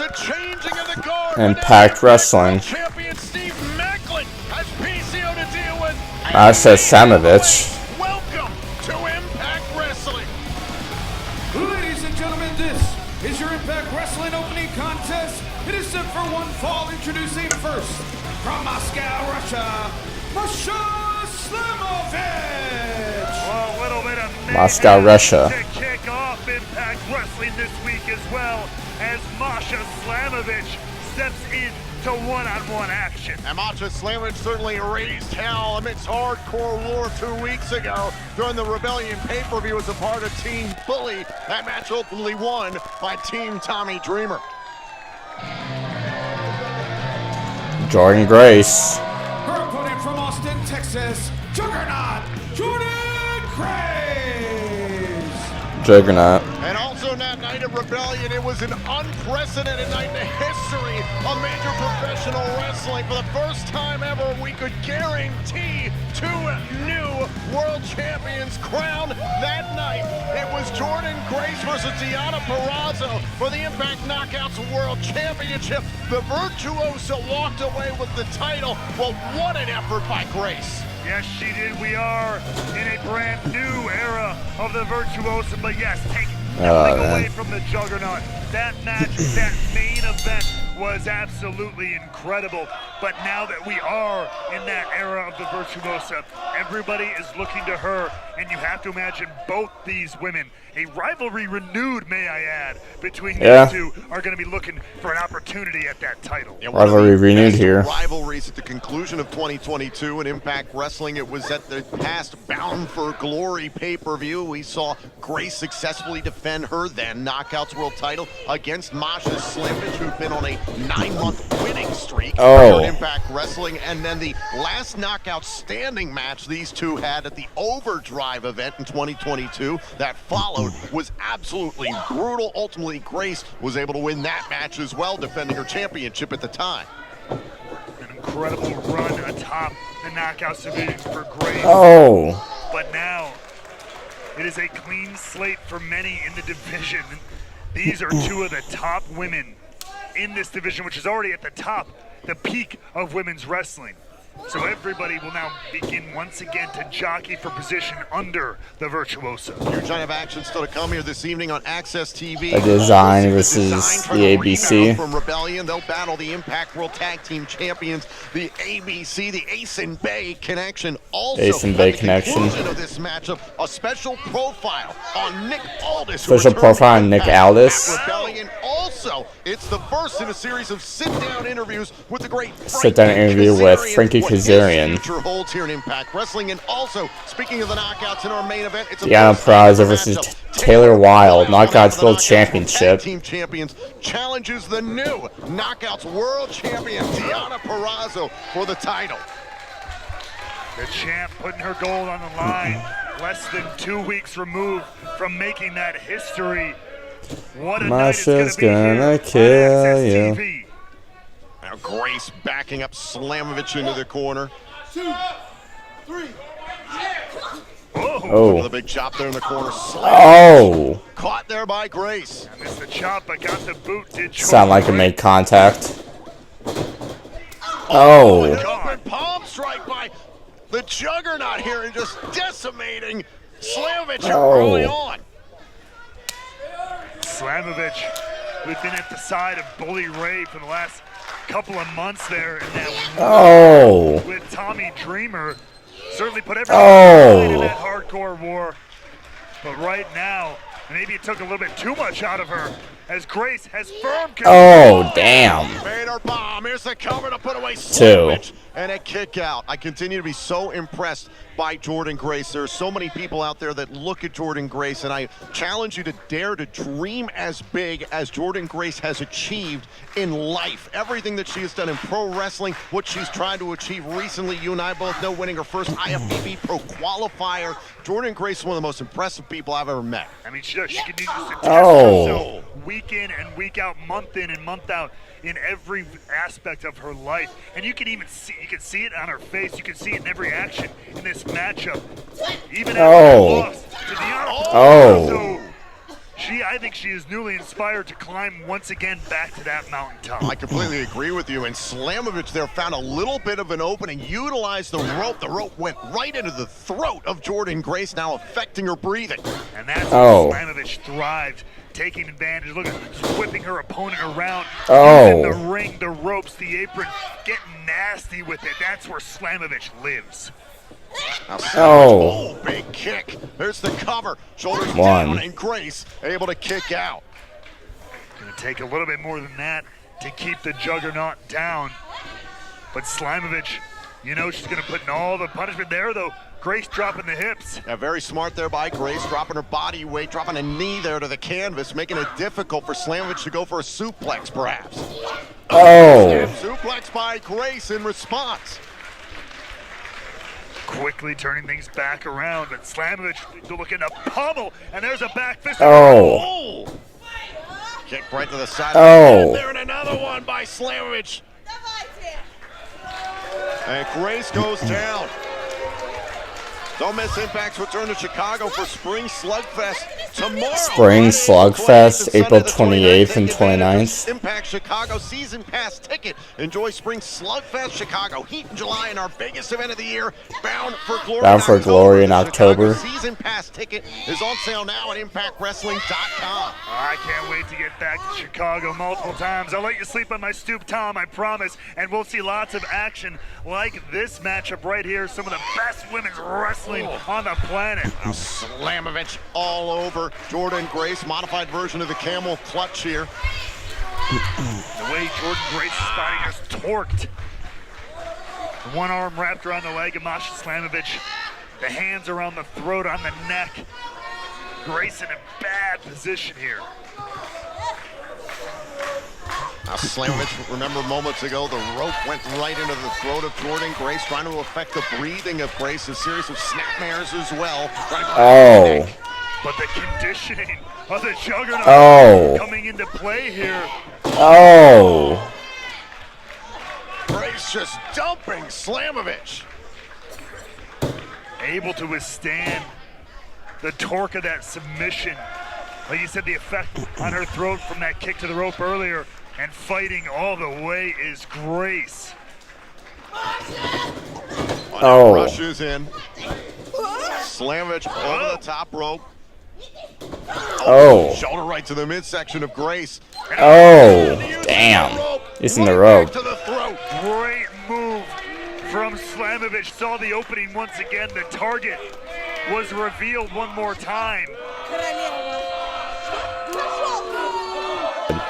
The changing of the guard. Impact Wrestling. Champion Steve Macklin has PCO to deal with. Masha Slamovich. Welcome to Impact Wrestling. Ladies and gentlemen, this is your Impact Wrestling opening contest. It is set for one fall. Introducing first, from Moscow, Russia, Masha Slamovich. Well, a little bit of Moscow, Russia. To kick off Impact Wrestling this week as well, as Masha Slamovich steps into one-on-one action. And Masha Slamovich certainly raised hell amidst hardcore war 2 weeks ago during the Rebellion pay-per-view as a part of Team Bully. That match openly won by Team Tommy Dreamer. Jordynne Grace. Her opponent from Austin, Texas, Juggernaut, Jordynne Grace. Juggernaut. And also in that night of Rebellion, it was an unprecedented night in the history of major professional wrestling. For the first time ever, we could guarantee 2 new world champions crowned that night. It was Jordynne Grace versus Deonna Purrazzo for the Impact Knockouts World Championship. The Virtuosa walked away with the title. Well, what an effort by Grace. Yes, she did. We are in a brand new era of the Virtuosa, but yes, take nothing away from the Juggernaut. That match, that main event was absolutely incredible. But now that we are in that era of the Virtuosa, everybody is looking to her, and you have to imagine both these women, a rivalry renewed, may I add, between these two, are going to be looking for an opportunity at that title. Rivalry renewed here. Rivalries at the conclusion of 2022 in Impact Wrestling. It was at the past Bound for Glory pay-per-view. We saw Grace successfully defend her then Knockouts World title against Masha Slamovich, who'd been on a 9-month winning streak on Impact Wrestling. And then the last Knockout standing match these two had at the Overdrive event in 2022 that followed was absolutely brutal. Ultimately, Grace was able to win that match as well, defending her championship at the time. An incredible run atop the Knockouts division for Grace. But now, it is a clean slate for many in the division. These are 2 of the top women in this division, which is already at the top, the peak of women's wrestling. So everybody will now begin once again to jockey for position under the Virtuosa. Huge night of action still to come here this evening on Access TV. The Design versus the ABC. From Rebellion, they'll battle the Impact World Tag Team Champions, the ABC, the Ace and Bay Connection. Also, Ace and Bay Connection. Of this matchup, a special profile on Nick Aldis. Special profile on Nick Aldis. Rebellion. Also, it's the first in a series of sit-down interviews with the great sit-down interview with Frankie Kazarian. Future holds here in Impact Wrestling. And also, speaking of the knockouts in our main event, it's Deonna Purrazzo versus Taylor Wilde, Knockouts World Championship. Team Champions challenges the new Knockouts World Champion Deonna Purrazzo for the title. The champ putting her gold on the line, less than 2 weeks removed from making that history. What a Masha's gonna kill you. Now Grace backing up Slamovich into the corner. 2, 3. Oh, the big chop there in the corner. Slamovich caught there by Grace. I missed the chop, but got the boot. Sound like it made contact. An open palm strike by the Juggernaut here and just decimating Slamovich early on. Slamovich, who's been at the side of Bully Ray for the last couple of months there, and that with Tommy Dreamer, certainly put everything in that hardcore war. But right now, maybe it took a little bit too much out of her, as Grace has firm control. Damn. Vader bomb. Here's the cover to put away Slamovich. And a kick out. I continue to be so impressed by Jordynne Grace. There are so many people out there that look at Jordynne Grace, and I challenge you to dare to dream as big as Jordynne Grace has achieved in life. Everything that she has done in pro wrestling, what she's tried to achieve recently, you and I both know, winning her first IFBB Pro qualifier. Jordynne Grace is one of the most impressive people I've ever met. I mean, she continues to test herself week in and week out, month in and month out, in every aspect of her life. And you can even see, you can see it on her face. You can see it in every action in this matchup. Even after she lost to Deonna Purrazzo, I think she is newly inspired to climb once again back to that mountaintop. I completely agree with you. And Slamovich there found a little bit of an opening, utilized the rope. The rope went right into the throat of Jordynne Grace, now affecting her breathing. And that's where Slamovich thrived, taking advantage. Look at whipping her opponent around. In the ring, the ropes, the apron, getting nasty with it. That's where Slamovich lives. Oh, big kick. There's the cover. Shoulders down, and Grace able to kick out. Gonna take a little bit more than that to keep the Juggernaut down. But Slamovich, you know she's gonna put in all the punishment there, though. Grace dropping the hips. Yeah, very smart there by Grace, dropping her body weight, dropping a knee there to the canvas, making it difficult for Slamovich to go for a suplex, perhaps. Suplex by Grace in response. Quickly turning things back around, but Slamovich looking to pummel, and there's a back fist. Kick right to the side. And there, and another one by Slamovich. And Grace goes down. Don't miss Impact's return to Chicago for Spring Slugfest tomorrow. Spring Slugfest, April 28th and 29th. Impact Chicago season pass ticket. Enjoy Spring Slugfest Chicago Heat in July and our biggest event of the year, Bound for Glory. Bound for Glory in October. Season pass ticket is on sale now at ImpactWrestling.com. I can't wait to get back to Chicago multiple times. I'll let you sleep on my stoop, Tom, I promise. And we'll see lots of action like this matchup right here. Some of the best women's wrestling on the planet. Now Slamovich all over Jordynne Grace, modified version of the camel clutch here. The way Jordynne Grace's body just torqued. The one arm wrapped around the leg of Masha Slamovich. The hands around the throat, on the neck. Grace in a bad position here. Now Slamovich, remember moments ago, the rope went right into the throat of Jordynne Grace, trying to affect the breathing of Grace, a series of snapmares as well. But the conditioning of the Juggernaut coming into play here. Grace just dumping Slamovich. Able to withstand the torque of that submission. Like you said, the effect on her throat from that kick to the rope earlier. And fighting all the way is Grace. Rushes in. Slamovich over the top rope. Shoulder right to the midsection of Grace. Damn. Using the rope. To the throat. Great move from Slamovich. Saw the opening once again. The target was revealed one more time.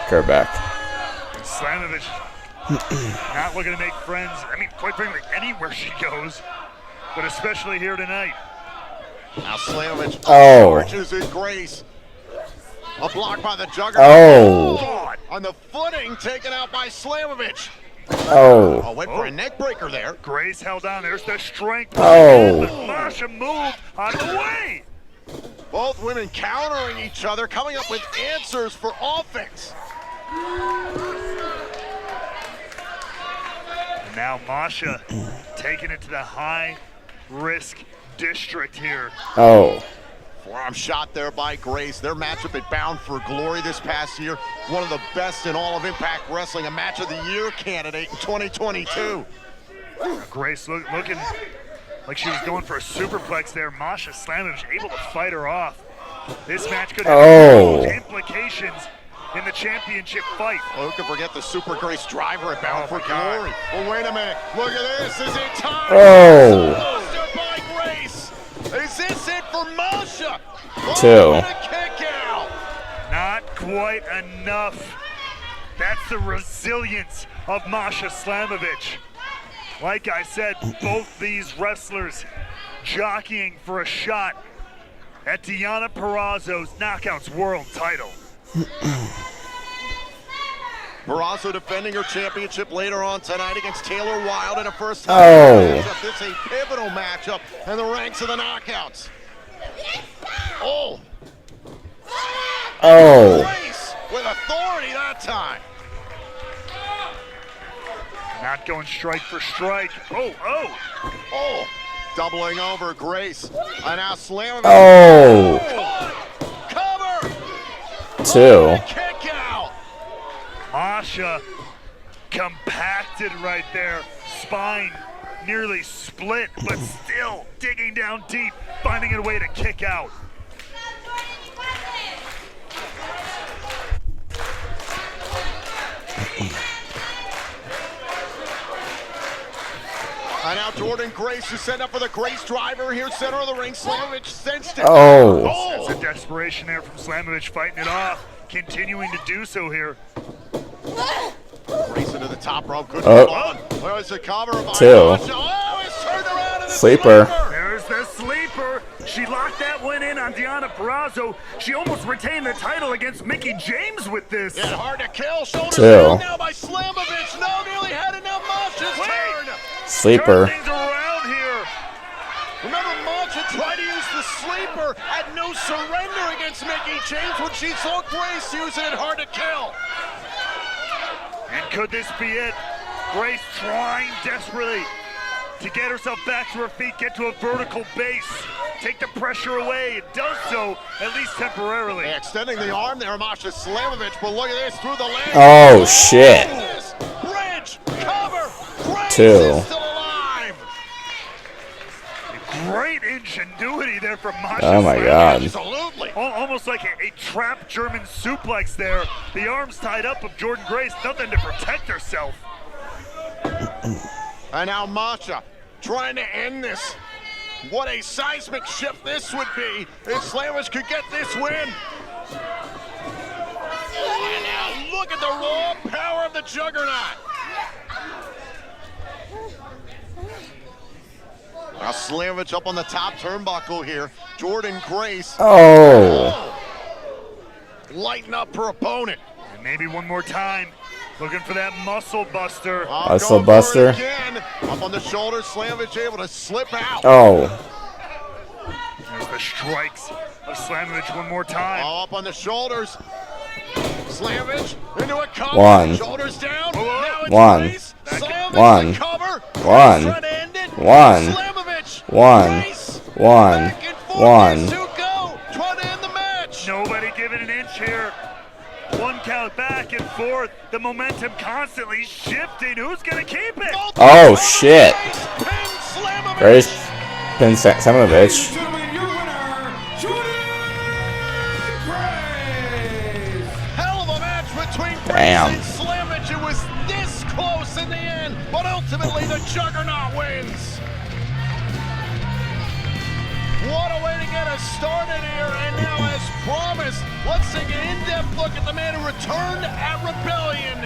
Go back. Slamovich not looking to make friends. I mean, quite frankly, anywhere she goes, but especially here tonight. Now Slamovich arches in Grace. A block by the Juggernaut. On the footing, taken out by Slamovich. Went for a neck breaker there. Grace held on. There's the strength. But Masha moved on the way. Both women countering each other, coming up with answers for offense. And now Masha taking it to the high-risk district here. Forearm shot there by Grace. Their matchup at Bound for Glory this past year, one of the best in all of Impact Wrestling, a Match of the Year candidate in 2022. Grace looking like she was going for a superplex there. Masha Slamovich able to fight her off. This match could have huge implications in the championship fight. Who can forget the Super Grace driver at Bound for Glory? Well, wait a minute. Look at this. Is it time? By Grace. Is this it for Masha? Kick out. Not quite enough. That's the resilience of Masha Slamovich. Like I said, both these wrestlers jockeying for a shot at Deonna Purrazzo's Knockouts World title. Purrazzo defending her championship later on tonight against Taylor Wilde in a first-time matchup. This is a pivotal matchup in the ranks of the Knockouts. Grace with authority that time. Not going strike for strike. Doubling over Grace. And now Slamovich. Cover. 2. Kick out. Masha compacted right there. Spine nearly split, but still digging down deep, finding a way to kick out. And now Jordynne Grace is set up for the Grace driver here, center of the ring. Slamovich sensed it. Oh. That's a desperation there from Slamovich, fighting it off, continuing to do so here. Grace into the top rope. Good Oh. on. There's a cover by 2. Masha. Oh, it's turned around and the Sleeper. There's the sleeper. She locked that one in on Deonna Purrazzo. She almost retained the title against Mickie James with this. Yeah, hard to kill. Shoulders 2. down now by Slamovich. No, nearly had it. Now Masha's turn. Sleeper. Turn things around here. Remember, Masha tried to use the sleeper at no surrender against Mickie James when she saw Grace using it hard to kill. And could this be it? Grace trying desperately to get herself back to her feet, get to a vertical base, take the pressure away. It does so, at least temporarily. Yeah, extending the arm there, Masha Slamovich, but look at this, through the leg. Oh, shit. Bridge, cover, Grace 2. is still alive. Great ingenuity there from Masha. Oh my God. Absolutely. Almost like a trapped German suplex there. The arms tied up of Jordynne Grace, nothing to protect herself. And now Masha trying to end this. What a seismic shift this would be if Slamovich could get this win. And now look at the raw power of the Juggernaut. Now Slamovich up on the top turnbuckle here. Jordynne Grace. Oh. Lighten up her opponent. And maybe one more time. Looking for that muscle buster. Muscle Going for it buster. again. Up on the shoulders, Slamovich able to slip out. Oh. There's the strikes of Slamovich one more time. Up on the shoulders. Slamovich into a cover. 1. Shoulders down. Now it's 1. Grace. Slamovich 1. the cover. 1. Trying to end it. 1. Slamovich. 1. Grace. 1. Back and forth. 1. There's 2 go. Trying to end the match. Nobody giving an inch here. One count back and forth. The momentum constantly shifting. Who's gonna keep it? Oh, shit. Pin Slamovich. Grace pin Slamovich. Gentlemen, your winner, Jordynne Grace. Hell of a match between Damn. Grace and Slamovich. It was this close in the end, but ultimately the Juggernaut wins. What a way to get us started here, and now as promised, let's take an in-depth look at the man who returned at Rebellion,